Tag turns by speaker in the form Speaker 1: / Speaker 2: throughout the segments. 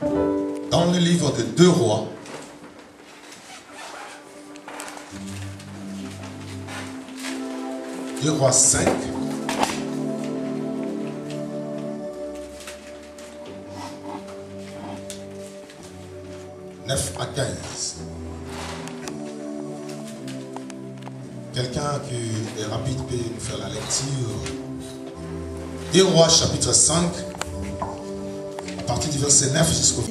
Speaker 1: Dans le livre de 2 Rois, Deux Rois 5, à 15. Quelqu'un qui est rapide peut nous faire la lecture. 2 Rois chapitre 5, à partir du verset 9 jusqu'au...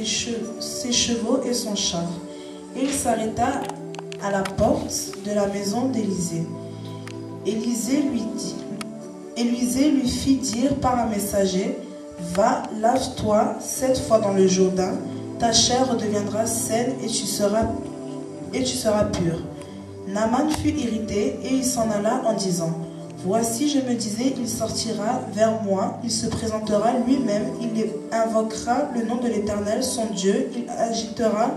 Speaker 2: Ses chevaux et son char. Et il s'arrêta à la porte de la maison d'Élisée. Élisée lui fit dire par un messager, « Va, lave-toi 7 fois dans le Jourdain, ta chair redeviendra saine et tu seras pur. » Naaman fut irrité et il s'en alla en disant, « Voici, je me disais, il sortira vers moi, il se présentera lui-même, il invoquera le nom de l'Éternel, son Dieu, il agitera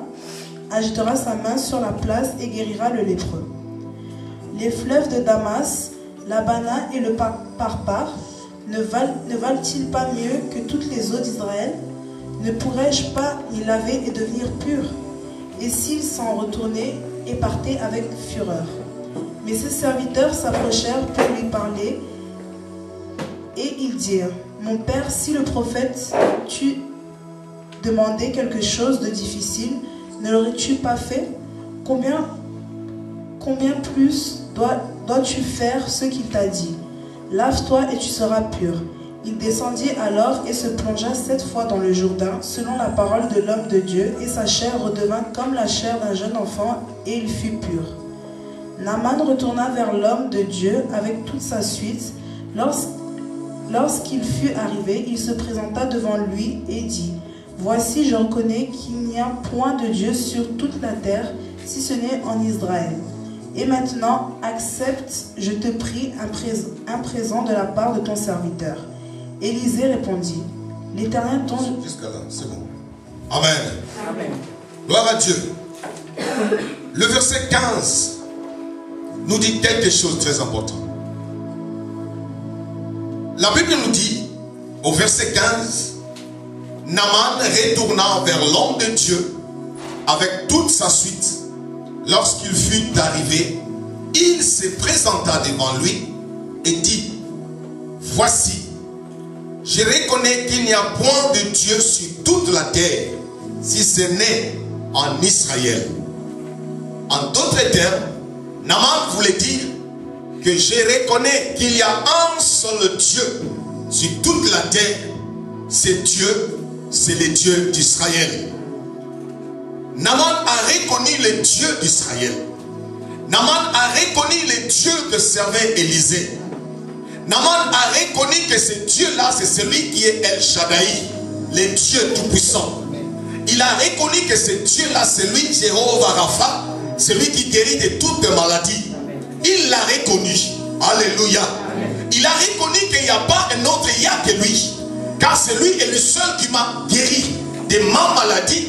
Speaker 2: sa main sur la place et guérira le lépreux. » Les fleuves de Damas, l'Abana et le Parpar ne valent-ils pas mieux que toutes les eaux d'Israël? Ne pourrais-je pas y laver et devenir pur? Et s'ils s'en retournaient et partaient avec fureur? Mais ses serviteurs s'approchèrent pour lui parler, et ils dirent, « Mon père, si le prophète t'eût demandé quelque chose de difficile, ne l'aurais-tu pas fait? Combien plus dois-tu faire ce qu'il t'a dit? Lave-toi et tu seras pur. » Il descendit alors et se plongea 7 fois dans le Jourdain, selon la parole de l'homme de Dieu, et sa chair redevint comme la chair d'un jeune enfant, et il fut pur. Naaman retourna vers l'homme de Dieu avec toute sa suite. Lorsqu'il fut arrivé, il se présenta devant lui et dit, « Voici, je reconnais qu'il n'y a point de Dieu sur toute la terre, si ce n'est en Israël. Et maintenant, accepte, je te prie, un présent de la part de ton serviteur. » Élisée répondit, « L'Éternel ton... »
Speaker 1: Jusqu'à là, c'est bon. Amen.
Speaker 2: Amen.
Speaker 1: Gloire à Dieu. Le verset 15 nous dit quelque chose de très important. La Bible nous dit, au verset 15, Naaman retourna vers l'homme de Dieu avec toute sa suite. Lorsqu'il fut arrivé, il se présenta devant lui et dit, « Voici, je reconnais qu'il n'y a point de Dieu sur toute la terre, si ce n'est en Israël. » En d'autres termes, Naaman voulait dire que je reconnais qu'il y a un seul Dieu sur toute la terre. C'est Dieu, c'est le Dieu d'Israël. Naaman a reconnu le Dieu d'Israël. Naaman a reconnu le Dieu que servait Élisée. Naaman a reconnu que ce Dieu-là, c'est celui qui est El Shaddai, le Dieu tout-puissant. Il a reconnu que ce Dieu-là, c'est lui, Jéhovah Rapha, celui qui guérit de toutes maladies. Il l'a reconnu. Alléluia. Il a reconnu qu'il n'y a pas un autre Yah que lui. Car celui est le seul qui m'a guéri de ma maladie,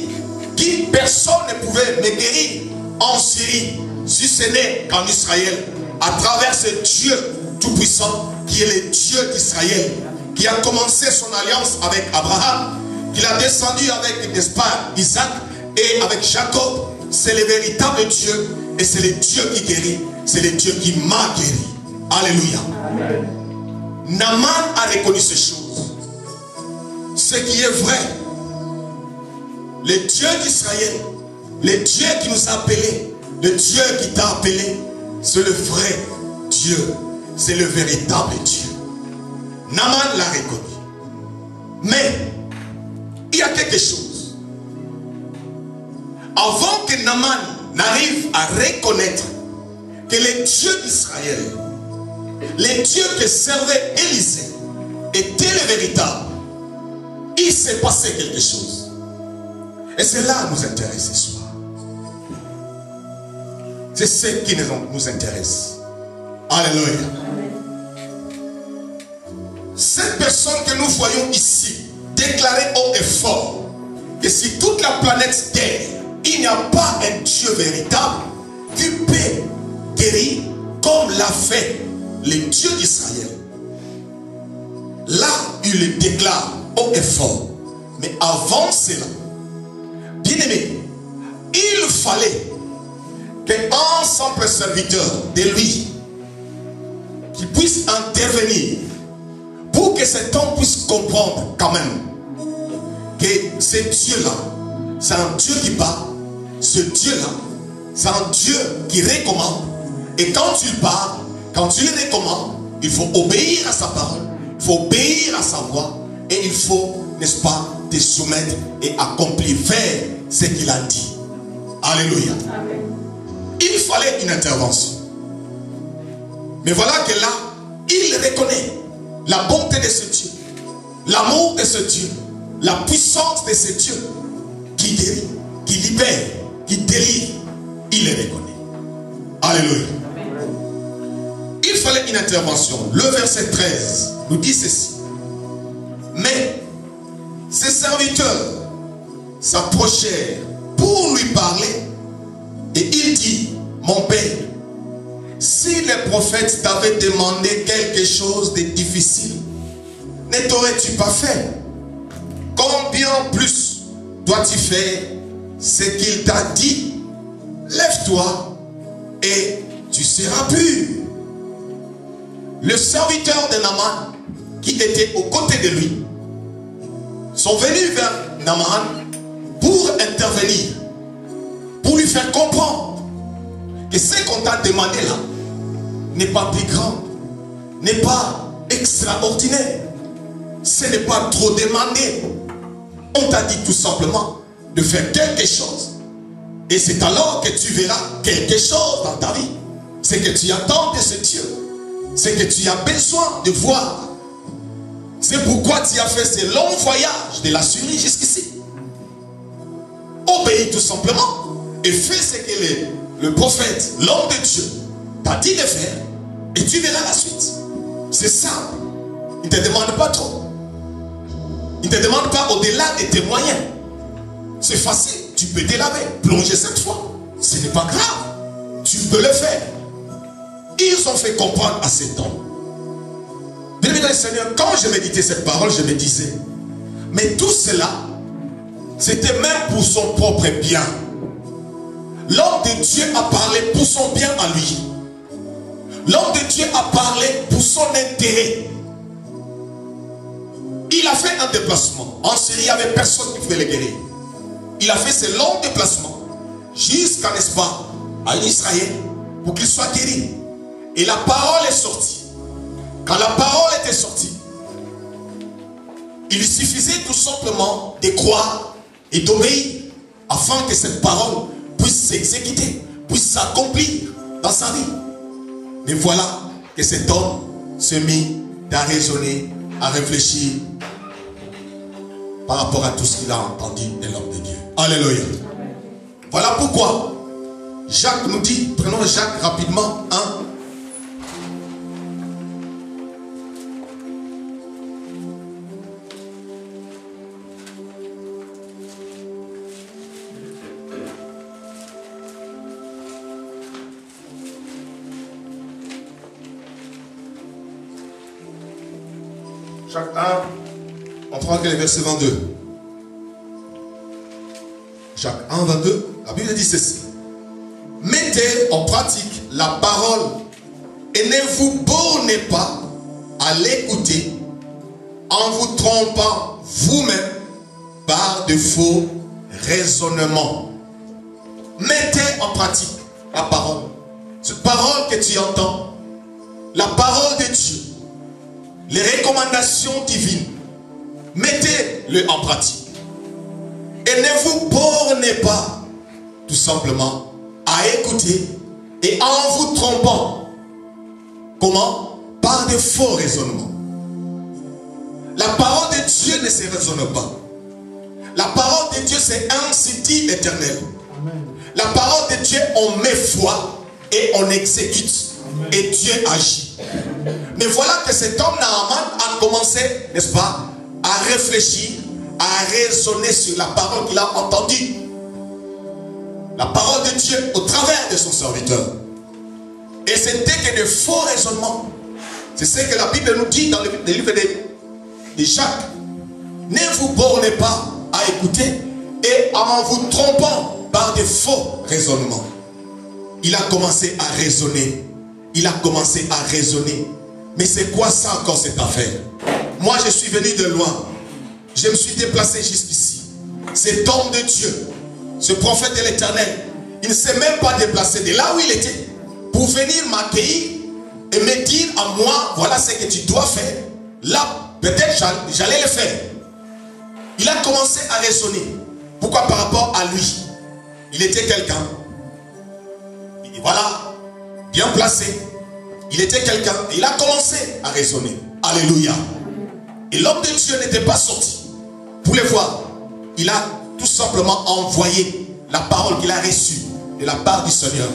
Speaker 1: qui personne ne pouvait me guérir en Syrie, si ce n'est qu'en Israël, à travers ce Dieu tout-puissant qui est le Dieu d'Israël, qui a commencé son alliance avec Abraham, qu'il a descendu avec, n'est-ce pas, Isaac et avec Jacob. C'est le véritable Dieu et c'est le Dieu qui guérit, c'est le Dieu qui m'a guéri. Alléluia. Amen. Naaman a reconnu ces choses. Ce qui est vrai, le Dieu d'Israël, le Dieu qui nous a appelés, le Dieu qui t'a appelé, c'est le vrai Dieu, c'est le véritable Dieu. Naaman l'a reconnu. Mais il y a quelque chose. Avant que Naaman n'arrive à reconnaître que le Dieu d'Israël, le Dieu que servait Élisée, était le véritable, il s'est passé quelque chose. Et c'est là qui nous intéresse ce soir. C'est ce qui nous intéresse. Alléluia. Cette personne que nous voyons ici, déclarer haut et fort que sur toute la planète Terre, il n'y a pas un Dieu véritable qui peut guérir comme l'a fait le Dieu d'Israël. Là, il le déclare haut et fort. Mais avant cela, Bien-aimé, il fallait qu'un simple serviteur de lui qui puisse intervenir pour que cet homme puisse comprendre quand même que ce Dieu-là, c'est un Dieu qui parle. Ce Dieu-là, c'est un Dieu qui recommande. Et quand il parle, quand il recommande, il faut obéir à sa parole, il faut obéir à sa voix, et il faut, n'est-ce pas, te soumettre et accomplir, faire ce qu'il a dit. Alléluia. Amen. Il fallait une intervention. Mais voilà que là, il reconnaît la bonté de ce Dieu, l'amour de ce Dieu, la puissance de ce Dieu qui guérit, qui libère, qui délivre. Il le reconnaît. Alléluia. Il fallait une intervention. Le verset 13 nous dit ceci. Mais ses serviteurs s'approchèrent pour lui parler et il dit, mon père, si le prophète t'avait demandé quelque chose de difficile, ne t'aurais-tu pas fait? Combien plus dois-tu faire ce qu'il t'a dit? Lève-toi et tu seras pur. Le serviteur de Naaman qui était aux côtés de lui sont venus vers Naaman pour intervenir, pour lui faire comprendre que ce qu'on t'a demandé là n'est pas plus grand, n'est pas extraordinaire, ce n'est pas trop demandé. On t'a dit tout simplement de faire quelque chose. Et c'est alors que tu verras quelque chose dans ta vie. C'est que tu attends de ce Dieu. C'est que tu as besoin de voir. C'est pourquoi tu as fait ce long voyage de la Syrie jusqu'ici. Obéis tout simplement et fais ce que le prophète, l'homme de Dieu, t'a dit de faire. Et tu verras la suite. C'est simple. Il ne te demande pas trop. Il ne te demande pas au-delà de tes moyens. C'est facile. Tu peux te laver, plonger cette fois. Ce n'est pas grave. Tu peux le faire. Ils ont fait comprendre à cet homme. Bien-aimé Seigneur, quand je méditais cette parole, je me disais, mais tout cela, c'était même pour son propre bien. L'homme de Dieu a parlé pour son bien à lui. L'homme de Dieu a parlé pour son intérêt. Il a fait un déplacement. En Syrie, il n'y avait personne qui pouvait le guérir. Il a fait ce long déplacement jusqu'à, n'est-ce pas, à Israël pour qu'il soit guéri. Et la parole est sortie. Quand la parole était sortie, il suffisait tout simplement de croire et d'obéir afin que cette parole puisse s'exécuter, puisse s'accomplir dans sa vie. Mais voilà que cet homme se mit à raisonner, à réfléchir par rapport à tout ce qu'il a entendu de l'homme de Dieu. Alléluia. Voilà pourquoi Jacques nous dit, prenons Jacques rapidement, 1. Jacques 1, on prend que les versets 22. Jacques 1, 22, la Bible dit ceci. Mettez en pratique la parole et ne vous bornez pas à l'écouter en vous trompant vous-même par de faux raisonnements. Mettez en pratique la parole. Cette parole que tu entends, la parole de Dieu, les recommandations divines, mettez-le en pratique. Et ne vous bornez pas tout simplement à écouter et en vous trompant. Comment? Par de faux raisonnements. La parole de Dieu ne se raisonne pas. La parole de Dieu, c'est ainsi dit l'Éternel. La parole de Dieu, on met foi et on exécute. Amen. Et Dieu agit. Mais voilà que cet homme Naaman a commencé, n'est-ce pas, à réfléchir, à raisonner sur la parole qu'il a entendue. La parole de Dieu au travers de son serviteur. Et c'était que de faux raisonnements. C'est ce que la Bible nous dit dans le livre de Jacques. Ne vous bornez pas à écouter Et en vous trompant par des faux raisonnements, il a commencé à raisonner. Il a commencé à raisonner. Mais c'est quoi ça encore cette affaire? Moi je suis venu de loin. Je me suis déplacé jusqu'ici. Cet homme de Dieu, ce prophète de l'Éternel, il ne s'est même pas déplacé de là où il était pour venir m'accueillir et me dire à moi, voilà ce que tu dois faire. Là, peut-être j'allais le faire. Il a commencé à raisonner. Pourquoi? Par rapport à lui. Il était quelqu'un. Et voilà, bien placé. Il était quelqu'un. Il a commencé à raisonner. Alléluia. Et l'homme de Dieu n'était pas sorti pour le voir. Il a tout simplement envoyé la parole qu'il a reçue de la part du Seigneur.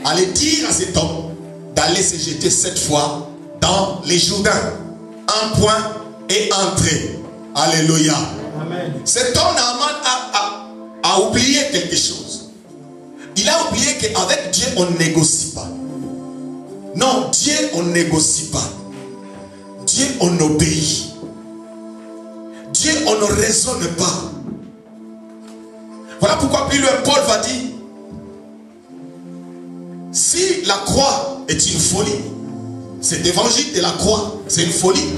Speaker 1: Allez dire à cet homme d'aller se jeter cette fois dans les Jourdains. Un point et entrer. Alléluia. Amen. Cet homme Naaman a oublié quelque chose. Il a oublié qu'avec Dieu on ne négocie pas. Non, Dieu on ne négocie pas. Dieu on obéit. Dieu on ne raisonne pas. Voilà pourquoi plus loin Paul va dire, si la croix est une folie, cet évangile de la croix c'est une folie,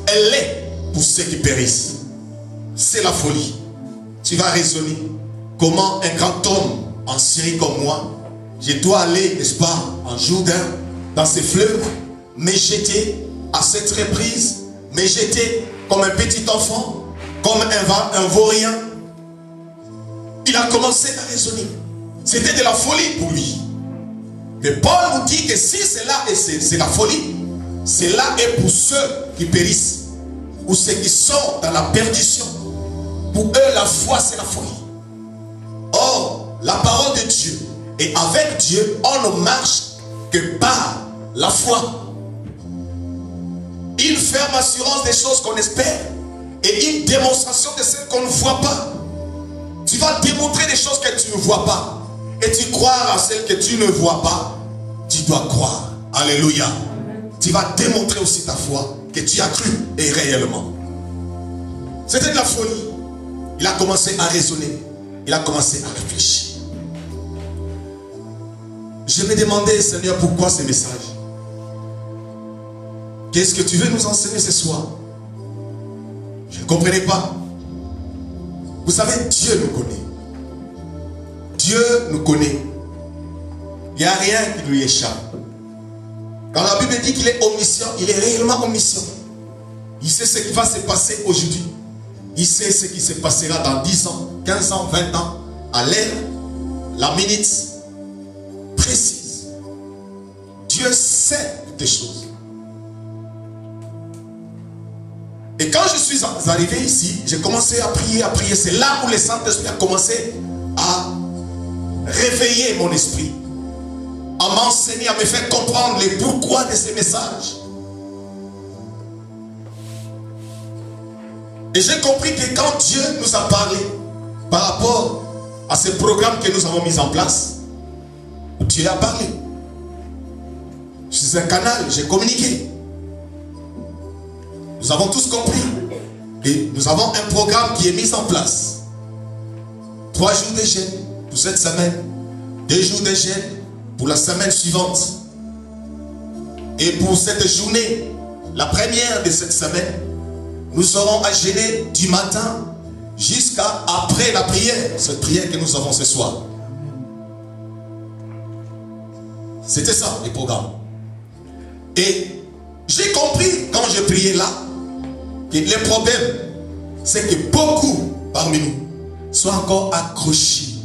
Speaker 1: elle l'est pour ceux qui périssent. C'est la folie. Tu vas raisonner comment un grand homme en Syrie comme moi, je dois aller, n'est-ce pas, en Jourdain, dans ces fleuves, me jeter à cette reprise, me jeter comme un petit enfant, comme un vaurien. Il a commencé à raisonner. C'était de la folie pour lui. Mais Paul nous dit que si cela c'est la folie, cela est pour ceux qui périssent, ou ceux qui sont dans la perdition. Pour eux, la foi, c'est la folie. Or, la parole de Dieu, et avec Dieu, on ne marche que par la foi. Une ferme assurance des choses qu'on espère, et une démonstration de celles qu'on ne voit pas. Tu vas démontrer des choses que tu ne vois pas, et tu crois à celles que tu ne vois pas. Tu dois croire. Alléluia. Tu vas démontrer aussi ta foi, que tu as cru, et réellement. C'était de la folie. Il a commencé à raisonner. Il a commencé à réfléchir. Je me demandais, Seigneur, pourquoi ce message? Qu'est-ce que tu veux nous enseigner ce soir? Je ne comprenais pas. Vous savez, Dieu nous connaît. Dieu nous connaît. Il n'y a rien qui lui échappe. Quand la Bible dit qu'il est omniscient, il est réellement omniscient. Il sait ce qui va se passer aujourd'hui. Il sait ce qui se passera dans 10 ans, 15 ans, 20 ans, à l'heure, la minute précise. Dieu sait toutes les choses. Et quand je suis arrivé ici, j'ai commencé à prier, à prier. C'est là où le Saint-Esprit a commencé à réveiller mon esprit, à m'enseigner, à me faire comprendre le pourquoi de ces messages. Et j'ai compris que quand Dieu nous a parlé par rapport à ce programme que nous avons mis en place, Dieu a parlé. Je suis un canal, j'ai communiqué. Nous avons tous compris. Et nous avons un programme qui est mis en place. 3 jours de jeûne pour cette semaine, 2 jours de jeûne pour la semaine suivante. Et pour cette journée, la première de cette semaine, nous aurons à jeûner du matin jusqu'à après la prière. Cette prière que nous avons ce soir. C'était ça, le programme. Et j'ai compris quand je priais là, que le problème, c'est que beaucoup parmi nous sont encore accrochés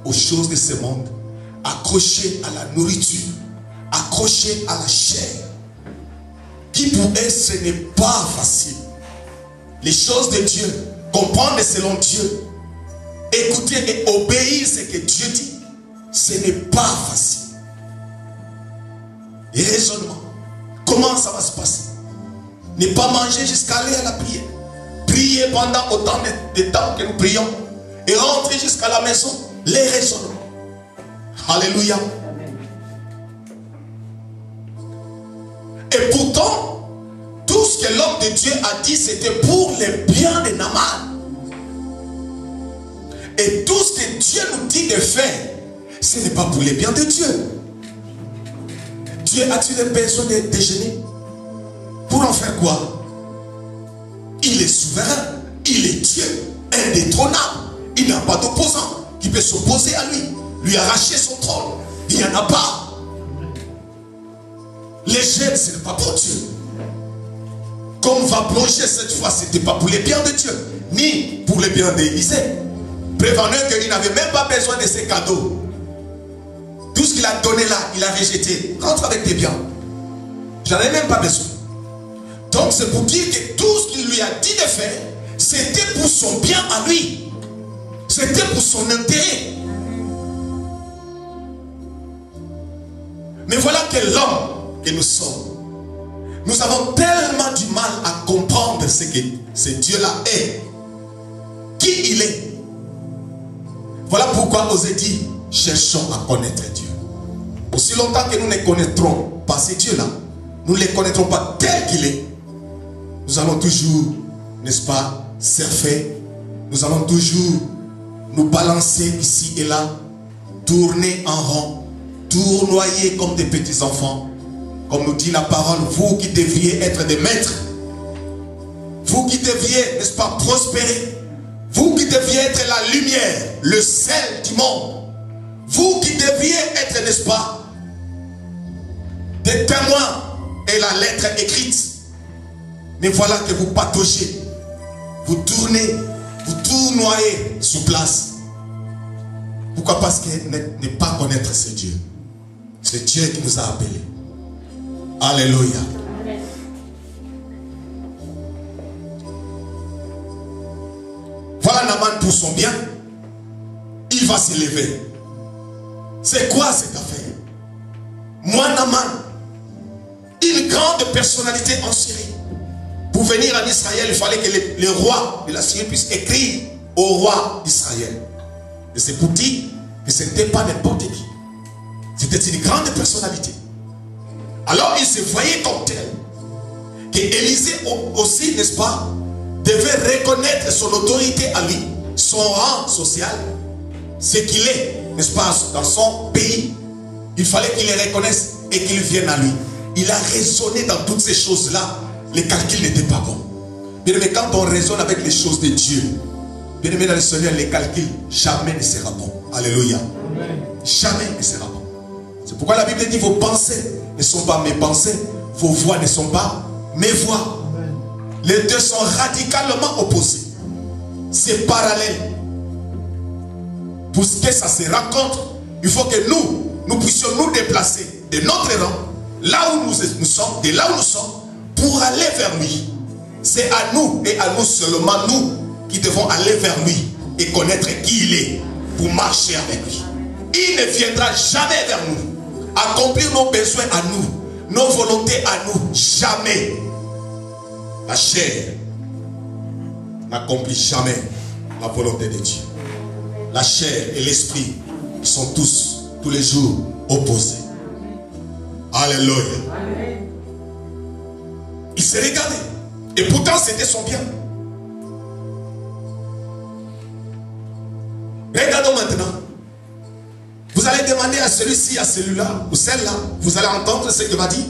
Speaker 1: aux choses de ce monde, accrochés à la nourriture, accrochés à la chair, qui pour eux ce n'est pas facile. Les choses de Dieu, comprendre selon Dieu, écouter et obéir ce que Dieu dit, ce n'est pas facile. Et raisonnement, comment ça va se passer? Ne pas manger jusqu'à aller à la prière. Prier pendant autant de temps que nous prions. Et rentrer jusqu'à la maison. Les raisonnements. Alléluia. Et pourtant, tout ce que l'homme de Dieu a dit, c'était pour le bien de Naaman. Et tout ce que Dieu nous dit de faire, ce n'est pas pour les biens de Dieu. Dieu a-t-il besoin de déjeuner? Pour en faire quoi? Il est souverain, il est Dieu, indétrônable. Il n'a pas d'opposant qui peut s'opposer à lui arracher son trône. Il n'y en a pas. Les gènes, ce n'est pas pour Dieu. Comme on va plonger cette fois, ce n'était pas pour les biens de Dieu, ni pour les biens d'Élisée. Prévenant qu'il n'avait même pas besoin de ses cadeaux. Tout ce qu'il a donné là, il a rejeté. Rentre avec tes biens. J'en ai même pas besoin. Donc c'est pour dire que tout ce qu'il lui a dit de faire, c'était pour son bien à lui. C'était pour son intérêt. Mais voilà que l'homme que nous sommes, nous avons tellement du mal à comprendre ce que ce Dieu-là est. Qui il est. Voilà pourquoi Osée dit, cherchons à connaître Dieu. Aussi longtemps que nous ne connaîtrons pas ce Dieu-là, nous ne les connaîtrons pas tel qu'il est, nous allons toujours, n'est-ce pas, surfer. Nous allons toujours nous balancer ici et là, tourner en rond, tournoyer comme des petits enfants. Comme nous dit la parole, vous qui devriez être des maîtres, vous qui deviez, n'est-ce pas, prospérer, vous qui deviez être la lumière, le sel du monde, vous qui deviez être, n'est-ce pas, des témoins et la lettre écrite. Mais voilà que vous pataugez, vous tournez, vous tournoyez sous place. Pourquoi? Parce que ne pas connaître ce Dieu. C'est Dieu qui nous a appelés. Alléluia. Voilà Naaman pour son bien. Il va s'élever. C'est quoi cette affaire? Moi Naaman, une grande personnalité en Syrie. Pour venir en Israël, il fallait que les rois de la Syrie puissent écrire au roi d'Israël. Et c'est pour dire que ce n'était pas n'importe qui. C'était une grande personnalité. Alors il se voyait comme tel. Que Élisée aussi, n'est-ce pas, devait reconnaître son autorité à lui, son rang social, ce qu'il est, n'est-ce pas, dans son pays. Il fallait qu'il les reconnaisse et qu'il vienne à lui. Il a raisonné dans toutes ces choses-là. Les calculs n'étaient pas bons. Bien aimé, quand on raisonne avec les choses de Dieu, bien aimé dans le Seigneur, les calculs jamais ne sera bon. Alléluia. Amen. Jamais ne sera bon. C'est pourquoi la Bible dit, vos pensées ne sont pas mes pensées, vos voix ne sont pas mes voix. Amen. Les deux sont radicalement opposés. C'est parallèle. Pour que ça se rencontre, il faut que nous puissions nous déplacer de notre rang, là où nous sommes, de là où nous sommes, pour aller vers lui. C'est à nous et à nous seulement, nous, qui devons aller vers lui et connaître qui il est pour marcher avec lui. Il ne viendra jamais vers nous, accomplir nos besoins à nous, nos volontés à nous, jamais. La chair n'accomplit jamais la volonté de Dieu. La chair et l'esprit sont tous les jours opposés. Alléluia. Amen. Il s'est regardé. Et pourtant c'était son bien. Regardons maintenant. Vous allez demander à celui-ci, à celui-là, ou celle-là. Vous allez entendre ce qu'il va dire.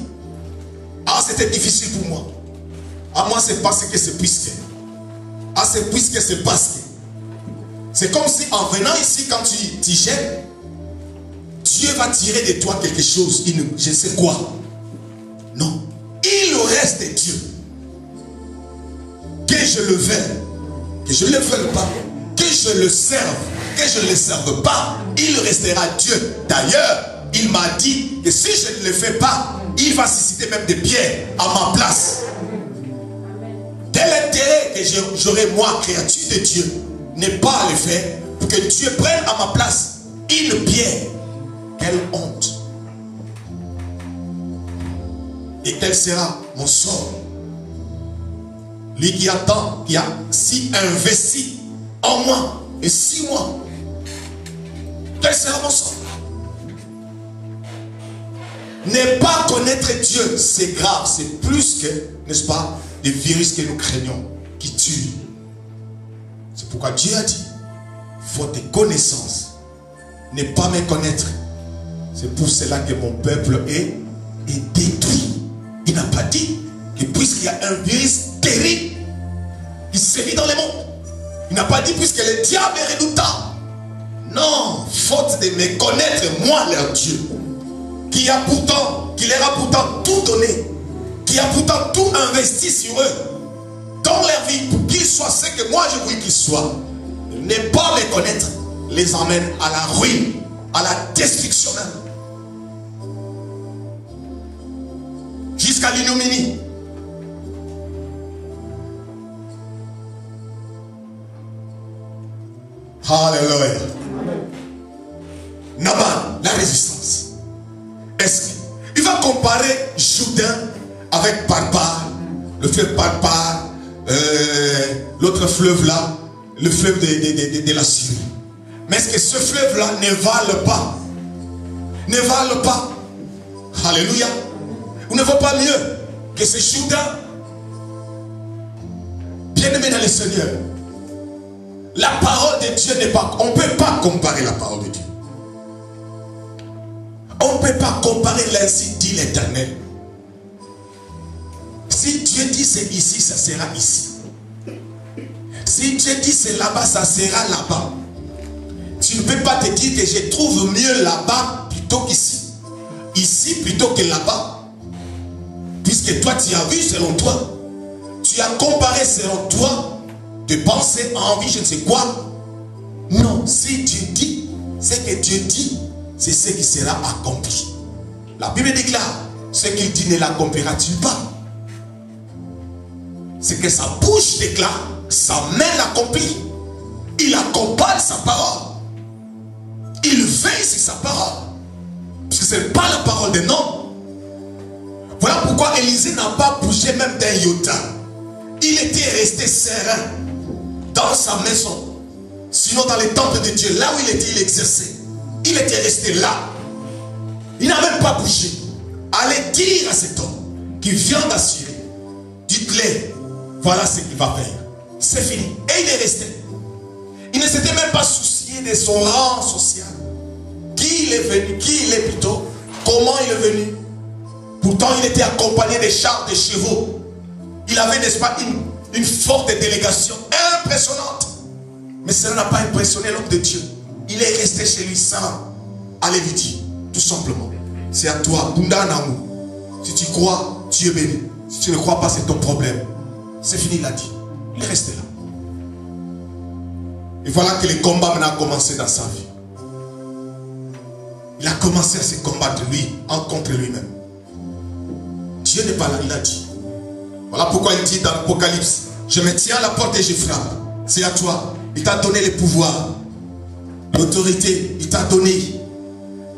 Speaker 1: Ah, c'était difficile pour moi. Ah, moi c'est parce que c'est puisque. Ah, c'est puisque c'est parce que. C'est comme si en venant ici, quand tu gênes, Dieu va tirer de toi quelque chose, je ne sais quoi. Non. Il reste Dieu. Que je le veuille, que je ne le veuille pas, que je le serve, que je ne le serve pas, il restera Dieu. D'ailleurs, il m'a dit que si je ne le fais pas, il va susciter même des pierres à ma place. Quel intérêt que j'aurai moi, créature de Dieu, n'est pas à le faire pour que Dieu prenne à ma place une pierre? Quelle honte! Et quel sera mon sort? Lui qui attend, qui a si investi en moi et 6 mois, quel sera mon sort? Ne pas connaître Dieu, c'est grave, c'est plus que, n'est-ce pas, des virus que nous craignons, qui tuent. C'est pourquoi Dieu a dit, faute de connaissance, ne pas me connaître. C'est pour cela que mon peuple est détruit. Il n'a pas dit que puisqu'il y a un virus terrible qui sévit dans le monde, il n'a pas dit puisque le diable est redoutant. Non, faute de me connaître, moi leur Dieu, qui leur a pourtant tout donné, qui a pourtant tout investi sur eux, dans leur vie, pour qu'ils soient ce que moi je veux qu'ils soient. Ne pas les connaître les emmène à la ruine, à la destruction même. Jusqu'à l'ignominie. Alléluia. Naaman, la résistance. Est-ce qu'il va comparer Jourdain avec Parpar, le fleuve Parpar, l'autre fleuve là, le fleuve de la Syrie. Mais est-ce que ce fleuve là ne vale pas? Ne vale pas. Alléluia. Ou ne vaut pas mieux que ce Jourdain? Bien-aimé dans le Seigneur, la parole de Dieu n'est pas... On ne peut pas comparer la parole de Dieu. On ne peut pas comparer l'ainsi dit l'Éternel. Si Dieu dit c'est ici, ça sera ici. Si Dieu dit c'est là-bas, ça sera là-bas. Tu ne peux pas te dire que je trouve mieux là-bas plutôt qu'ici. Ici plutôt que là-bas. Puisque toi tu as vu selon toi. Tu as comparé selon toi de pensée, envie, je ne sais quoi. Non, si Dieu dit, ce que Dieu dit, c'est ce qui sera accompli. La Bible déclare, ce qu'il dit ne l'accomplira-t-il pas? C'est que sa bouche déclare, sa main l'accomplit. Il accompagne sa parole. Il veille sur sa parole. Parce que ce n'est pas la parole des noms. Voilà pourquoi Élisée n'a pas bougé même d'un iota. Il était resté serein dans sa maison. Sinon dans le temple de Dieu, là où il était, il exerçait. Il était resté là. Il n'a même pas bougé. Allez dire à cet homme qui vient d'assurer. Dites-le, voilà ce qu'il va faire. C'est fini. Et il est resté. Il ne s'était même pas soucié de son rang social. Qui il est venu, qui il est plutôt, comment il est venu. Pourtant il était accompagné de chars, de chevaux. Il avait, n'est-ce pas, une forte délégation impressionnante. Mais cela n'a pas impressionné l'homme de Dieu. Il est resté chez lui sans aller lui dire, tout simplement. C'est à toi, Bundanamou. Si tu crois, tu es béni. Si tu ne crois pas, c'est ton problème. C'est fini, il a dit. Il est resté là. Et voilà que le combat maintenant a commencé dans sa vie. Il a commencé à se combattre lui, en contre lui-même. Dieu n'est pas là, il a dit. Voilà pourquoi il dit dans l'Apocalypse, je me tiens à la porte et je frappe. C'est à toi. Il t'a donné le pouvoir, l'autorité, il t'a donné.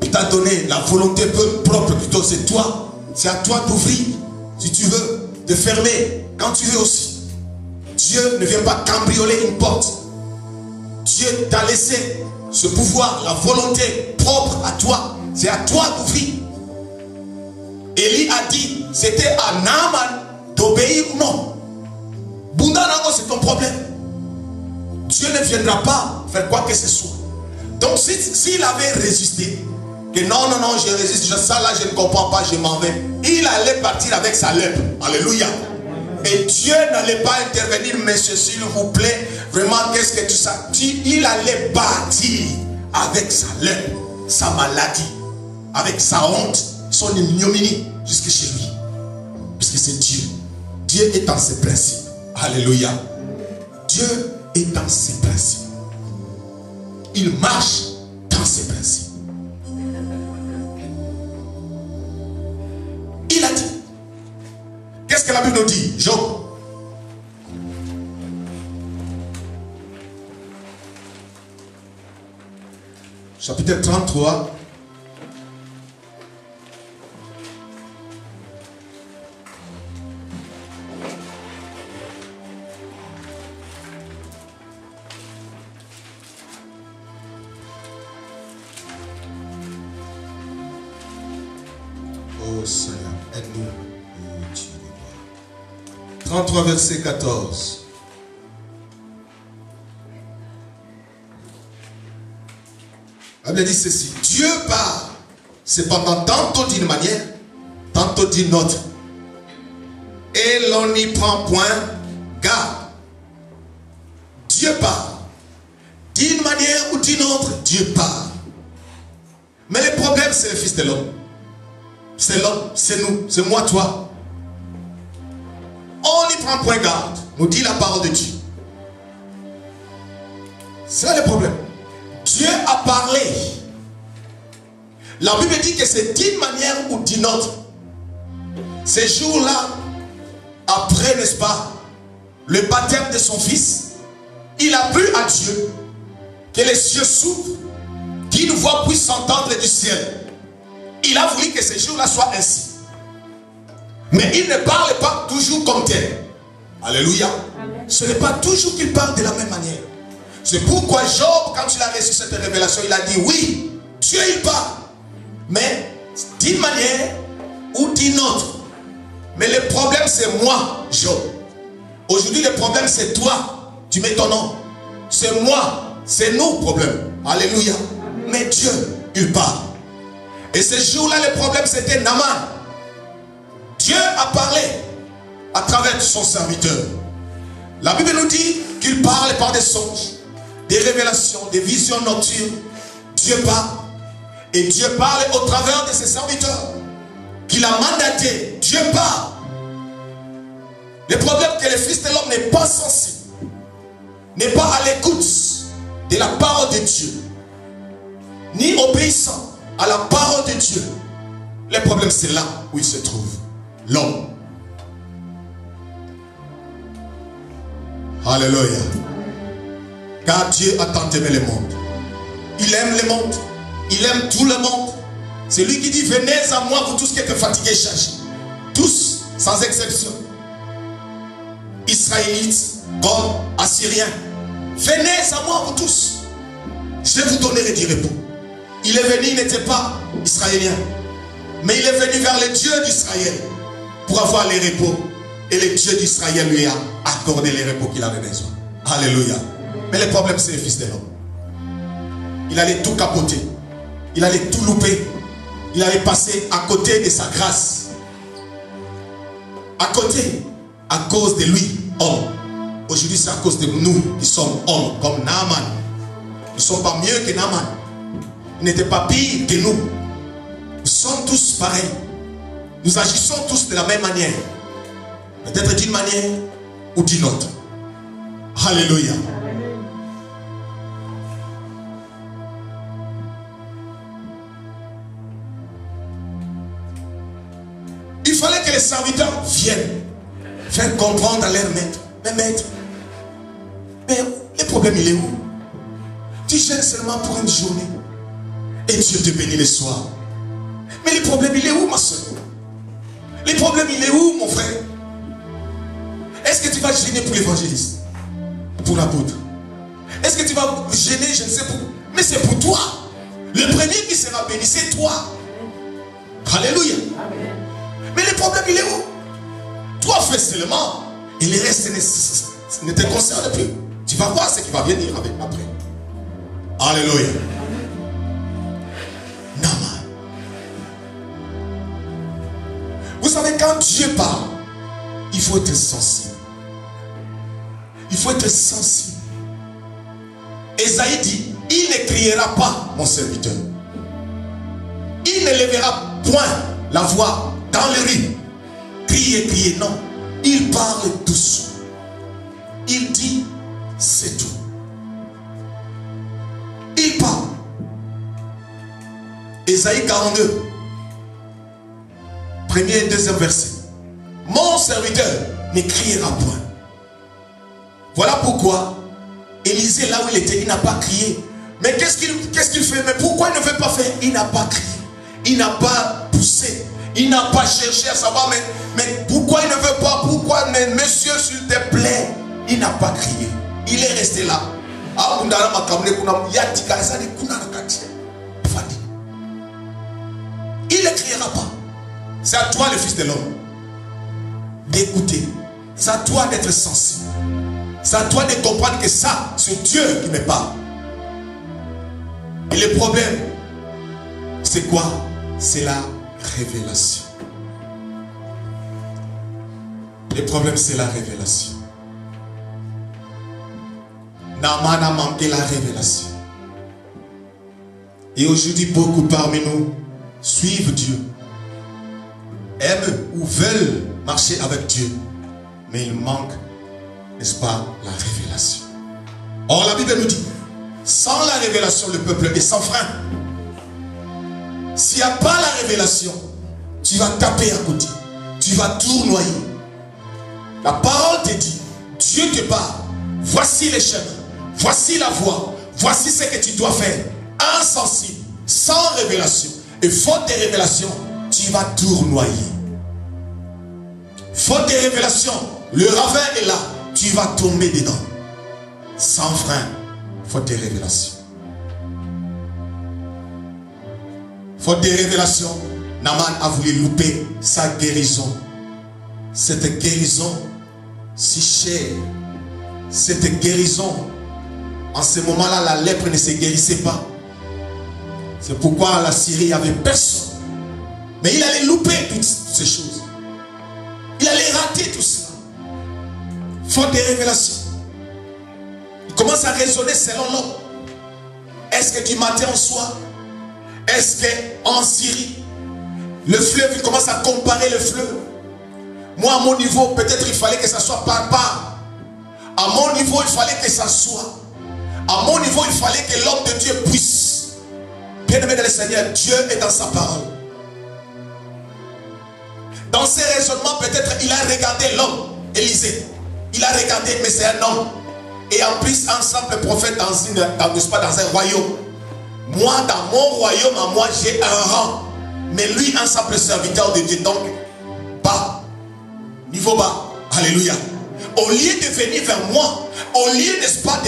Speaker 1: Il t'a donné la volonté propre, plutôt c'est toi. C'est à toi d'ouvrir, si tu veux, de fermer, quand tu veux aussi. Dieu ne vient pas cambrioler une porte. Dieu t'a laissé ce pouvoir, la volonté propre à toi. C'est à toi d'ouvrir. Élie a dit, c'était à Naaman d'obéir ou non. Bundanango, c'est ton problème. Dieu ne viendra pas faire quoi que ce soit. Donc s'il avait résisté, que non, non, non, je résiste, ça là, je ne comprends pas, je m'en vais. Il allait partir avec sa lèpre. Alléluia. Et Dieu n'allait pas intervenir, monsieur, s'il vous plaît, vraiment, qu'est-ce que tu sais? Il allait partir avec sa lèpre, sa maladie, avec sa honte, son ignominie, jusque chez lui. Puisque c'est Dieu. Dieu est dans ses principes. Alléluia. Dieu est dans ses principes. Il marche dans ses principes. Il a dit. Qu'est-ce que la Bible nous dit? Job. Chapitre 33. Oh Seigneur, aide-nous. 33 verset 14. La Bible dit ceci. Dieu parle. Cependant, tantôt d'une manière, tantôt d'une autre. Et l'on n'y prend point garde. Dieu parle. D'une manière ou d'une autre, Dieu parle. Mais le problème, c'est le Fils de l'homme. C'est l'homme, c'est nous, c'est moi, toi. On n'y prend point garde, nous dit la parole de Dieu. C'est ça le problème. Dieu a parlé. La Bible dit que c'est d'une manière ou d'une autre. Ces jours-là, après, n'est-ce pas, le baptême de son fils, il a plu à Dieu que les cieux s'ouvrent, qu'une voix puisse s'entendre du ciel. Il a voulu que ces jours-là soient ainsi. Mais il ne parle pas toujours comme tel. Alléluia. Amen. Ce n'est pas toujours qu'il parle de la même manière. C'est pourquoi Job, quand il a reçu cette révélation, il a dit oui, Dieu il parle. Mais d'une manière ou d'une autre. Mais le problème c'est moi, Job. Aujourd'hui le problème c'est toi. Tu mets ton nom. C'est moi. C'est nous le problème. Alléluia. Amen. Mais Dieu, il parle. Et ce jour-là, le problème c'était Naaman. Dieu a parlé à travers son serviteur. La Bible nous dit qu'il parle par des songes, des révélations, des visions nocturnes. Dieu parle. Et Dieu parle au travers de ses serviteurs qu'il a mandaté. Dieu parle. Le problème est que le Fils de l'homme n'est pas sensible, n'est pas à l'écoute de la parole de Dieu, ni obéissant à la parole de Dieu. Le problème c'est là où il se trouve. L'homme. Alléluia. Car Dieu a tant aimé le monde. Il aime le monde. Il aime tout le monde. C'est lui qui dit venez à moi vous tous qui êtes fatigués et chargés. Tous sans exception. Israélites comme Assyriens. Venez à moi vous tous. Je vous donnerai du repos. Il est venu, il n'était pas israélien. Mais il est venu vers le Dieu d'Israël pour avoir les repos. Et le Dieu d'Israël lui a accordé les repos qu'il avait besoin. Alléluia. Mais le problème c'est le Fils de l'homme. Il allait tout capoter. Il allait tout louper. Il allait passer à côté de sa grâce. À côté. À cause de lui, homme. Aujourd'hui c'est à cause de nous qui sommes hommes. Comme Naaman. Nous ne sommes pas mieux que Naaman. Il n'était pas pire que nous. Nous sommes tous pareils. Nous agissons tous de la même manière. Peut-être d'une manière ou d'une autre. Alléluia. Il fallait que les serviteurs viennent faire comprendre à leur maître. Mais maître, mais le problème il est où? Tu gênes seulement pour une journée. Et Dieu te bénit le soir. Mais le problème il est où ma soeur? Le problème il est où mon frère? Est-ce que tu vas gêner pour l'évangéliste? Pour l'apôtre? Est-ce que tu vas gêner, je ne sais pas. Mais c'est pour toi. Le premier qui sera béni, c'est toi. Alléluia. Amen. Mais le problème il est où? Toi fais seulement. Et le reste ne te concerne plus. Tu vas voir ce qui va venir avec après. Alléluia. Naaman. Vous savez, quand Dieu parle, il faut être sensible. Il faut être sensible. Ésaïe dit, il ne criera pas, mon serviteur. Il ne lèvera point la voix dans les rues. Crier, crier, non. Il parle doucement. Il dit, c'est tout. Il parle. Ésaïe 42. Premier et deuxième verset. Mon serviteur ne criera point. Voilà pourquoi Élisée, là où il était, il n'a pas crié. Mais qu'est-ce qu'il fait? Mais pourquoi il ne veut pas faire? Il n'a pas crié. Il n'a pas poussé. Il n'a pas cherché à savoir, mais pourquoi il ne veut pas? Pourquoi, mais monsieur, s'il te plaît? Il n'a pas crié. Il est resté là. Il ne criera pas. C'est à toi, le Fils de l'homme, d'écouter. C'est à toi d'être sensible. C'est à toi de comprendre que ça, c'est Dieu qui me parle. Et le problème, c'est quoi? C'est la révélation. Le problème, c'est la révélation. Naaman a manqué la révélation. Et aujourd'hui, beaucoup parmi nous suivent Dieu, aiment ou veulent marcher avec Dieu, mais il manque, n'est-ce pas, la révélation. Or, la Bible nous dit, sans la révélation, le peuple est sans frein. S'il n'y a pas la révélation, tu vas taper à côté, tu vas tournoyer. La parole te dit, Dieu te parle, voici les chemins, voici la voie, voici ce que tu dois faire. Insensible, sans révélation, et faute de révélation, tu vas tournoyer. Faute de révélation, le ravin est là, tu vas tomber dedans. Sans frein, faute de révélation. Faute de révélation, Naaman a voulu louper sa guérison. Cette guérison si chère, cette guérison, en ce moment-là, la lèpre ne se guérissait pas. C'est pourquoi la Syrie, il n'y avait personne. Mais il allait louper toutes ces choses. Il allait rater tout cela. Faute de révélation. Il commence à raisonner selon l'homme. Est-ce que du matin au soir, est-ce qu'en Syrie, le fleuve, il commence à comparer le fleuve. Moi, à mon niveau, peut-être il fallait que ça soit par part. À mon niveau, il fallait que ça soit. À mon niveau, il fallait que l'homme de Dieu puisse. Bien-aimé dans le Seigneur, Dieu est dans sa parole. Dans ses raisonnements, peut-être il a regardé l'homme, Élisée. Il a regardé, mais c'est un homme. Et en plus, un simple prophète dans un royaume. Moi, dans mon royaume, à moi, j'ai un rang. Mais lui, un simple serviteur de Dieu. Donc, bas. Niveau bas. Alléluia. Au lieu de venir vers moi, au lieu, n'est-ce pas,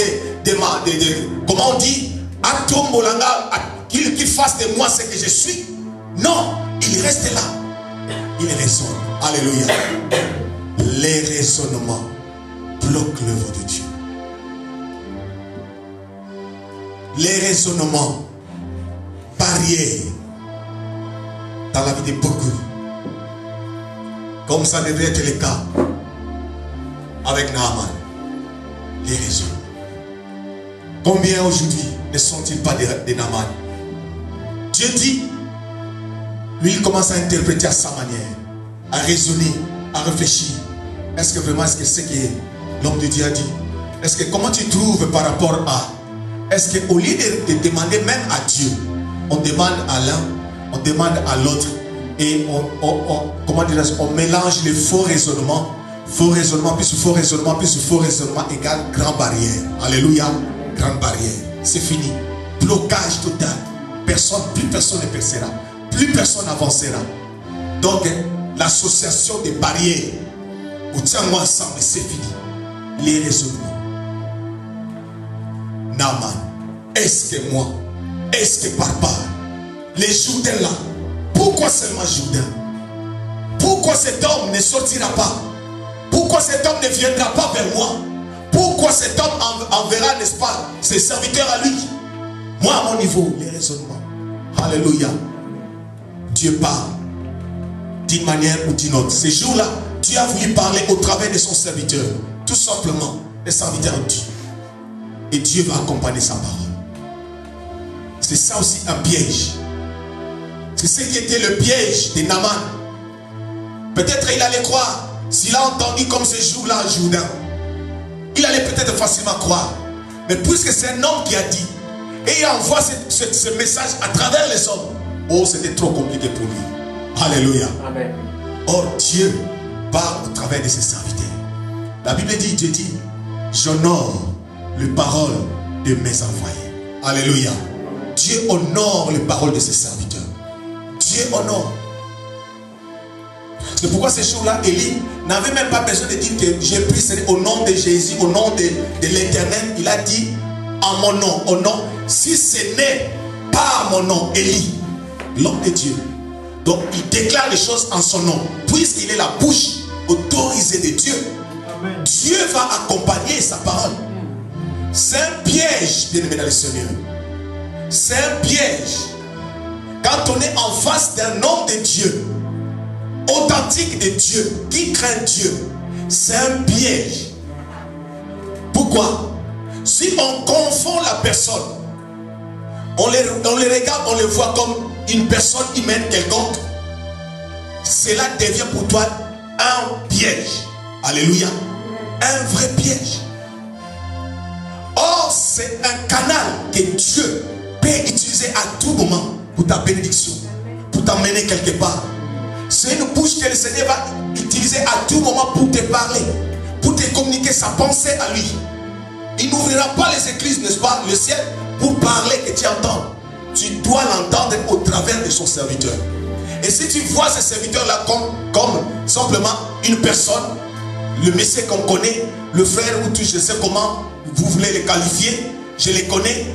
Speaker 1: comment on dit, qu'il fasse de moi ce que je suis. Non, il reste là. Il raisonne. Alléluia. Les raisonnements bloquent l'œuvre de Dieu. Les raisonnements, barrières dans la vie de beaucoup. Comme ça devait être le cas avec Naaman. Les raisonnements. Combien aujourd'hui ne sont-ils pas des Naaman? Dieu dit, lui il commence à interpréter à sa manière, à raisonner, à réfléchir. Est-ce que vraiment, est-ce que c'est que l'homme de Dieu a dit? Est-ce que comment tu trouves par rapport à? Est-ce qu'au lieu de demander même à Dieu, on demande à l'un, on demande à l'autre, et on mélange les faux raisonnements, plus faux raisonnement égale grande barrière. Alléluia, grande barrière. C'est fini. Blocage total. Plus personne ne percera. Plus personne n'avancera. Donc, l'association des barrières, ou tiens-moi ensemble, c'est fini. Les raisonnements. Naaman, est-ce que moi, est-ce que papa, les Jourdains là, pourquoi seulement Jourdain? Pourquoi cet homme ne sortira pas? Pourquoi cet homme ne viendra pas vers moi? Pourquoi cet homme enverra, n'est-ce pas, ses serviteurs à lui? Moi, à mon niveau, les raisonnements. Alléluia. Dieu parle d'une manière ou d'une autre. Ces jours-là, Dieu a voulu parler au travers de son serviteur. Tout simplement, le serviteur de Dieu. Et Dieu va accompagner sa parole. C'est ça aussi un piège. C'est ce qui était le piège de Naaman. Peut-être il allait croire. S'il a entendu comme ce jour-là un Jourdain, il allait peut-être facilement croire. Mais puisque c'est un homme qui a dit, et il envoie ce message à travers les hommes, oh, c'était trop compliqué pour lui. Alléluia. Amen. Or, Dieu parle au travers de ses serviteurs. La Bible dit, Dieu dit, j'honore les paroles de mes envoyés. Alléluia. Dieu honore les paroles de ses serviteurs. Dieu honore. C'est pourquoi ces jours-là, Élie n'avait même pas besoin de dire que j'ai pris au nom de Jésus, au nom de l'Éternel. Il a dit en mon nom, au nom. Si ce n'est pas mon nom, Élie, l'homme de Dieu. Donc il déclare les choses en son nom. Puisqu'il est la bouche autorisée de Dieu, amen, Dieu va accompagner sa parole. C'est un piège, bien aimé dans le Seigneur. C'est un piège. Quand on est en face d'un homme de Dieu, authentique de Dieu, qui craint Dieu, c'est un piège. Pourquoi? Si on confond la personne, on les regarde, on les voit comme une personne humaine quelconque, cela devient pour toi un piège. Alléluia. Un vrai piège. Or, c'est un canal que Dieu peut utiliser à tout moment pour ta bénédiction, pour t'emmener quelque part. C'est une bouche que le Seigneur va utiliser à tout moment pour te parler, pour te communiquer sa pensée à lui. Il n'ouvrira pas les églises, n'est-ce pas, le ciel, pour parler que tu entends. Tu dois l'entendre au travers de son serviteur. Et si tu vois ce serviteur-là comme simplement une personne, le monsieur qu'on connaît, le frère ou tout, je sais comment vous voulez les qualifier, je les connais.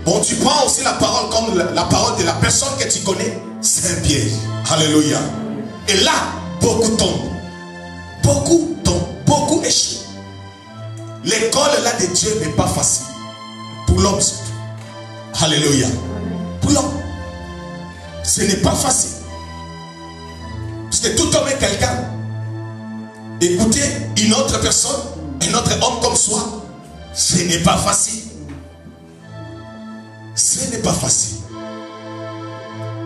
Speaker 1: Bon, tu prends aussi la parole comme la parole de la personne que tu connais, c'est un piège. Alléluia. Et là, beaucoup tombent. Beaucoup tombent. Beaucoup échouent. L'école là de Dieu n'est pas facile. Pour l'homme surtout. Alléluia. Pour l'homme. Ce n'est pas facile. Parce que tout homme est quelqu'un. Écoutez une autre personne, un autre homme comme soi, ce n'est pas facile. Ce n'est pas facile.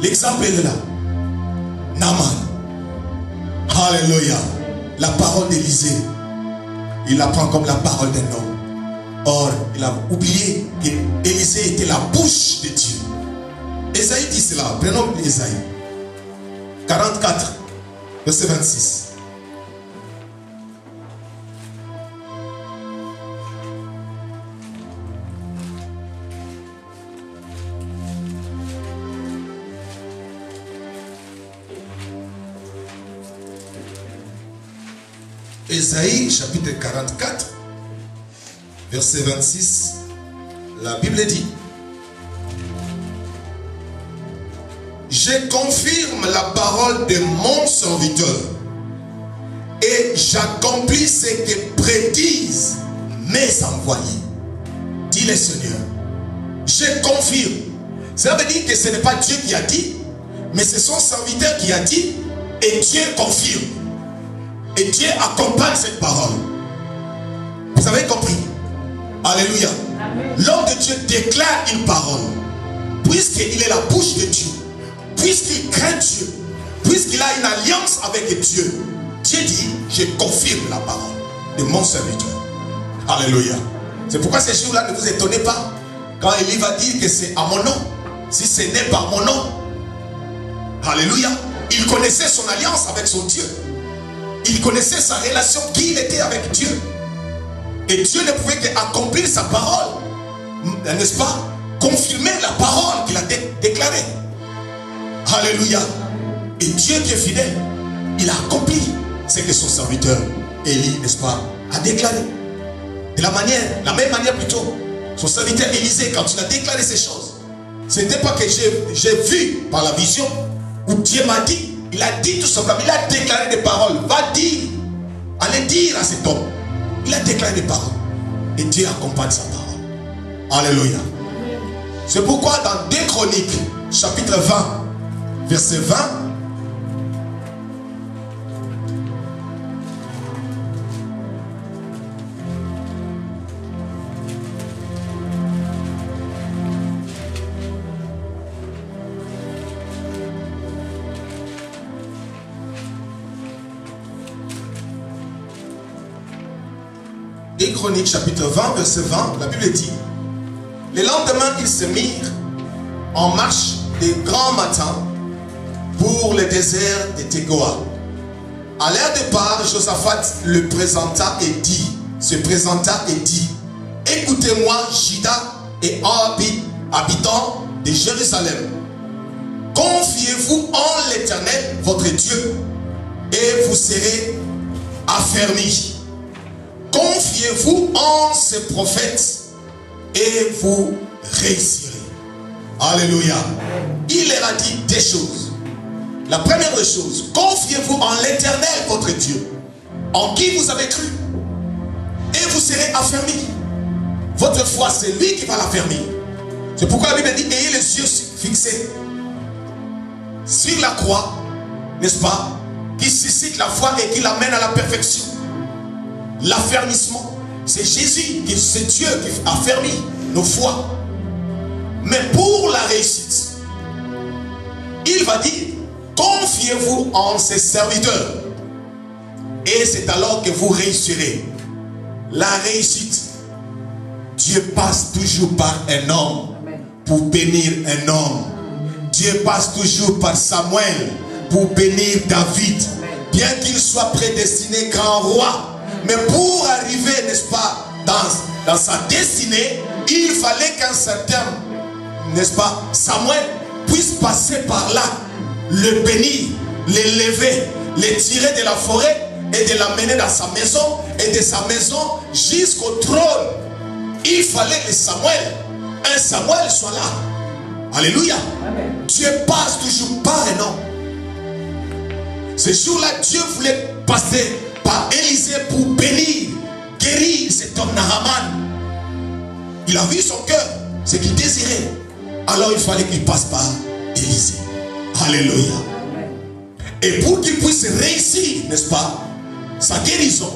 Speaker 1: L'exemple est là. Naaman. Alléluia. La parole d'Élisée, il la prend comme la parole d'un homme. Or, il a oublié qu'Élisée était la bouche de Dieu. Ésaïe dit cela. Prenons Ésaïe 44, verset 26. Ésaïe chapitre 44, verset 26, la Bible dit: je confirme la parole de mon serviteur et j'accomplis ce que prédisent mes envoyés, dit le Seigneur. Je confirme. Ça veut dire que ce n'est pas Dieu qui a dit, mais c'est son serviteur qui a dit, et Dieu confirme. Et Dieu accompagne cette parole. Vous avez compris? Alléluia. L'homme de Dieu déclare une parole. Puisqu'il est la bouche de Dieu, puisqu'il craint Dieu, puisqu'il a une alliance avec Dieu, Dieu dit: je confirme la parole de mon serviteur. Alléluia. C'est pourquoi ces jours-là, ne vous étonnez pas quand Élie va dire que c'est à mon nom. Si ce n'est pas mon nom. Alléluia. Il connaissait son alliance avec son Dieu. Il connaissait sa relation, qui il était avec Dieu. Et Dieu ne pouvait qu'accomplir sa parole, n'est-ce pas? Confirmer la parole qu'il a déclarée. Alléluia. Et Dieu qui est fidèle, il a accompli ce que son serviteur Élie, n'est-ce pas, a déclaré. De la même manière plutôt, son serviteur Élisée, quand il a déclaré ces choses, ce n'était pas que j'ai vu par la vision, où Dieu m'a dit. Il a dit tout simplement, il a déclaré des paroles. Va dire, allez dire à cet homme. Il a déclaré des paroles. Et Dieu accompagne sa parole. Alléluia. C'est pourquoi dans 2 Chroniques, chapitre 20, verset 20, Chroniques chapitre 20 verset 20, la Bible dit: le lendemain ils se mirent en marche des grands matins pour le désert de Tekoa. À leur départ, Josaphat se présenta et dit: écoutez-moi, Juda et habitants de Jérusalem, confiez-vous en l'Éternel votre Dieu et vous serez affermis. Confiez-vous en ses prophètes et vous réussirez. Alléluia. Il leur a dit des choses. La première des choses, confiez-vous en l'Éternel votre Dieu, en qui vous avez cru, et vous serez affermis. Votre foi, c'est lui qui va l'affermir. C'est pourquoi la Bible dit, ayez les yeux fixés sur la croix, n'est-ce pas, qui suscite la foi et qui l'amène à la perfection. L'affermissement, c'est Jésus, c'est Dieu qui affermit nos foi. Mais pour la réussite, il va dire, confiez-vous en ses serviteurs. Et c'est alors que vous réussirez. La réussite, Dieu passe toujours par un homme pour bénir un homme. Dieu passe toujours par Samuel pour bénir David. Bien qu'il soit prédestiné grand roi, mais pour arriver, n'est-ce pas, dans sa destinée, il fallait qu'un certain, n'est-ce pas, Samuel puisse passer par là, le bénir, l'élever, le tirer de la forêt et de l'amener dans sa maison, et de sa maison jusqu'au trône. Il fallait que Samuel, un Samuel soit là. Alléluia. Amen. Dieu passe toujours par un homme. Ce jour-là, Dieu voulait passer par Élisée pour bénir, guérir cet homme Naaman. Il a vu son cœur, ce qu'il désirait. Alors il fallait qu'il passe par Élisée. Alléluia. Et pour qu'il puisse réussir, n'est-ce pas, sa guérison,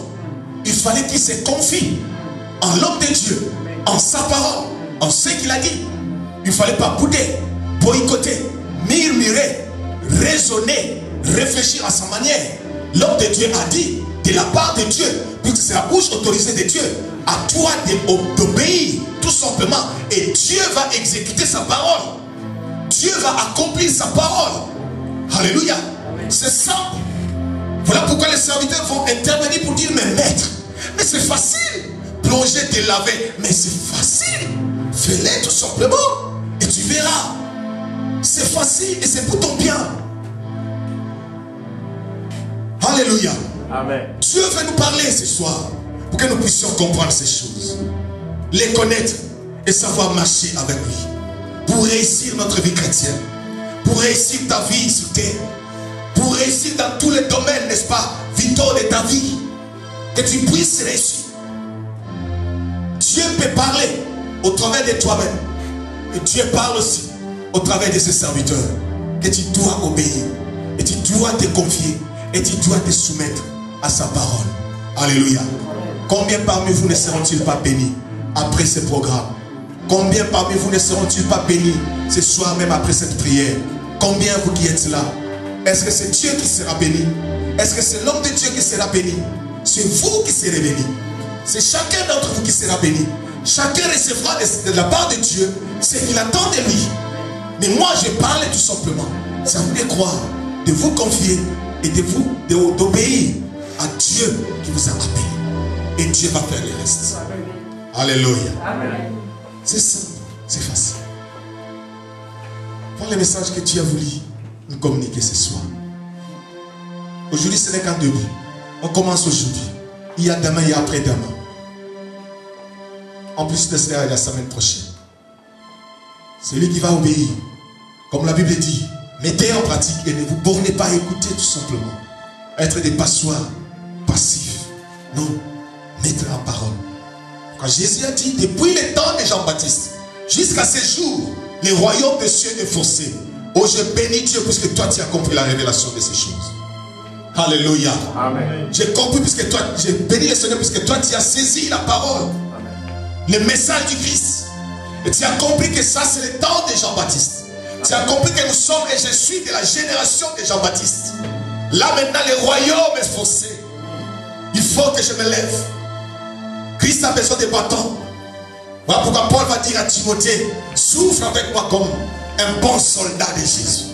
Speaker 1: il fallait qu'il se confie en l'homme de Dieu, en sa parole, en ce qu'il a dit. Il ne fallait pas bouder, boycotter, murmurer, raisonner, réfléchir à sa manière. L'homme de Dieu a dit, de la part de Dieu, puisque c'est la bouche autorisée de Dieu, à toi d'obéir, tout simplement. Et Dieu va exécuter sa parole. Dieu va accomplir sa parole. Alléluia. C'est simple. Voilà pourquoi les serviteurs vont intervenir pour dire, mais maître, mais c'est facile. Plonger, te laver, mais c'est facile. Fais-le tout simplement. Et tu verras. C'est facile et c'est pour ton bien. Alléluia. Amen. Dieu veut nous parler ce soir pour que nous puissions comprendre ces choses, les connaître et savoir marcher avec lui pour réussir notre vie chrétienne, pour réussir ta vie sur terre, pour réussir dans tous les domaines, n'est-ce pas, vitaux de ta vie, que tu puisses réussir. Dieu peut parler au travers de toi-même, et Dieu parle aussi au travers de ses serviteurs, que tu dois obéir, et tu dois te confier, et tu dois te soumettre à sa parole. Alléluia. Combien parmi vous ne seront-ils pas bénis après ce programme? Combien parmi vous ne seront-ils pas bénis ce soir même après cette prière? Combien vous qui êtes là? Est-ce que c'est Dieu qui sera béni? Est-ce que c'est l'homme de Dieu qui sera béni? C'est vous qui serez béni. C'est chacun d'entre vous qui sera béni. Chacun recevra de la part de Dieu ce qu'il attend de lui. Mais moi je parle tout simplement. C'est à vous de croire, de vous confier et d'obéir à Dieu qui vous a appelé. Et Dieu va faire le reste. Alléluia. C'est simple, c'est facile. Voilà le message que Dieu a voulu nous communiquer ce soir. Aujourd'hui, ce n'est qu'un début. On commence aujourd'hui. Il y a demain, il y a après-demain. En plus de cela, il y a la semaine prochaine. Celui qui va obéir, comme la Bible dit, mettez en pratique et ne vous bornez pas à écouter tout simplement. Être des passoires passifs. Non, mettre en parole. Quand Jésus a dit, depuis le temps de Jean-Baptiste, jusqu'à ce jour, le royaume des cieux est forcé. Oh, je bénis Dieu puisque toi tu as compris la révélation de ces choses. Alléluia. Amen. J'ai compris puisque toi, j'ai béni le Seigneur puisque toi tu as saisi la parole. Amen. Le message du Christ. Et tu as compris que ça c'est le temps de Jean-Baptiste. Tu as compris que nous sommes et je suis de la génération de Jean-Baptiste. Là maintenant le royaume est forcé. Il faut que je me lève. Christ a besoin de bâtons. Voilà pourquoi Paul va dire à Timothée, souffre avec moi comme un bon soldat de Jésus.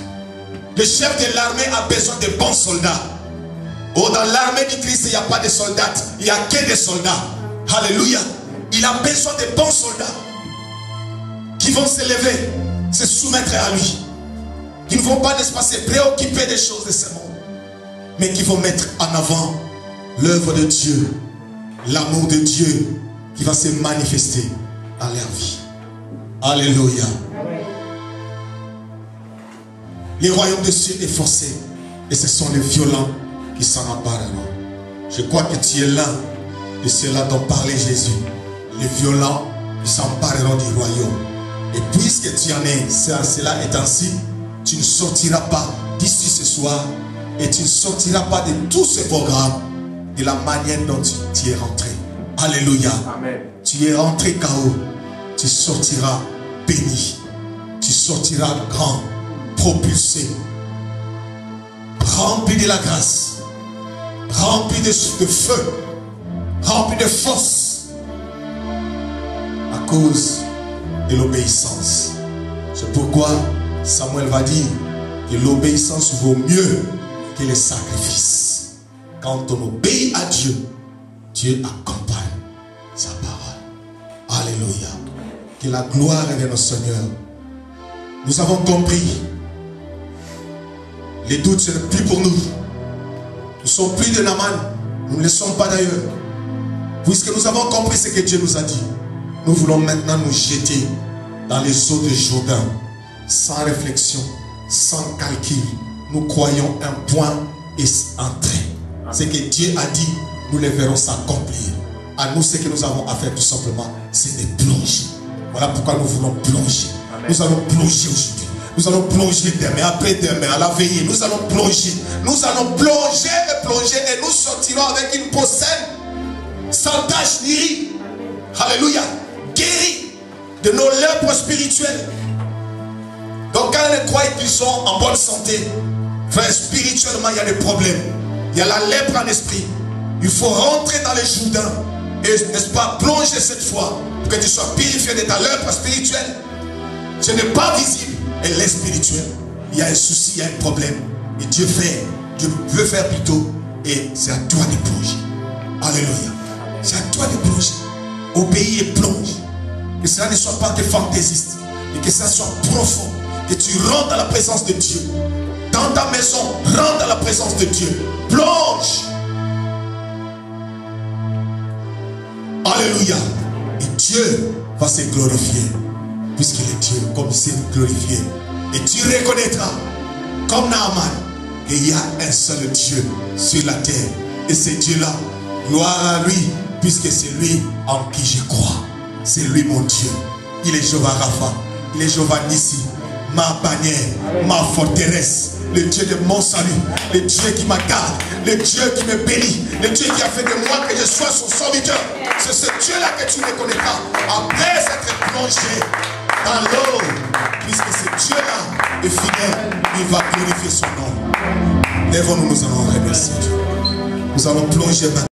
Speaker 1: Le chef de l'armée a besoin de bons soldats. Oh, dans l'armée du Christ, il n'y a pas de soldats, il n'y a que des soldats. Alléluia. Il a besoin de bons soldats qui vont se lever, se soumettre à lui. Qui ne vont pas, n'est-ce pas, se préoccuper des choses de ce monde, mais qui vont mettre en avant l'œuvre de Dieu, l'amour de Dieu qui va se manifester dans leur vie. Alléluia. Le royaume des cieux est forcé et ce sont les violents qui s'en empareront. Je crois que tu es l'un de ceux-là dont parlait Jésus. Les violents s'empareront du royaume. Et puisque tu en es, cela est ainsi, tu ne sortiras pas d'ici ce soir et tu ne sortiras pas de tout ce programme de la manière dont tu es rentré. Alléluia.
Speaker 3: Amen.
Speaker 1: Tu es rentré KO, tu sortiras béni, tu sortiras grand, propulsé, rempli de la grâce, rempli de feu, rempli de force, à cause de l'obéissance. C'est pourquoi Samuel va dire que l'obéissance vaut mieux que les sacrifices. Quand on obéit à Dieu, Dieu accompagne sa parole. Alléluia. Que la gloire revienne au Seigneur. Nous avons compris. Les doutes, ce n'est plus pour nous. Nous ne sommes plus de Naaman. Nous ne le sommes pas d'ailleurs. Puisque nous avons compris ce que Dieu nous a dit, nous voulons maintenant nous jeter dans les eaux de Jourdain, sans réflexion, sans calcul. Nous croyons un point et entrer. Ce que Dieu a dit, nous les verrons s'accomplir. À nous, ce que nous avons à faire tout simplement, c'est de plonger. Voilà pourquoi nous voulons plonger. Amen. Nous allons plonger aujourd'hui. Nous allons plonger demain, après-demain, à la veillée. Nous allons plonger. Nous allons plonger et plonger et nous sortirons avec une peau saine, sans tache ni rides. Alléluia. Guéris de nos lèpres spirituelles. Donc quand les croyants qu'ils sont en bonne santé, frère, spirituellement il y a des problèmes. Il y a la lèpre en esprit. Il faut rentrer dans les Jourdains et, n'est-ce pas, plonger cette fois pour que tu sois purifié de ta lèpre spirituelle. Ce n'est pas visible. Elle est spirituelle. Il y a un souci, il y a un problème. Et Dieu veut faire plutôt. Et c'est à toi de plonger. Alléluia. C'est à toi de plonger. Obéis et plonge. Que cela ne soit pas que fantaisiste, mais que cela soit profond. Que tu rentres dans la présence de Dieu. Dans ta maison, rentre dans la présence de Dieu. Plonge. Alléluia. Et Dieu va se glorifier. Puisqu'il est Dieu, comme il s'est glorifié. Et tu reconnaîtras, comme Naaman, qu'il y a un seul Dieu sur la terre. Et ce Dieu-là, gloire à lui, puisque c'est lui en qui je crois. C'est lui mon Dieu. Il est Jéhovah Rapha. Il est Jéhovah Nissi. Ma bannière, ma forteresse. Le Dieu de mon salut. Le Dieu qui m'accorde. Le Dieu qui me bénit. Le Dieu qui a fait de moi que je sois son serviteur. C'est ce Dieu-là que tu reconnaîtras. Après être plongé dans l'eau, puisque ce Dieu-là est fidèle, il va glorifier son nom. Lèvons-nous, nous allons remercier Dieu. Nous allons plonger maintenant.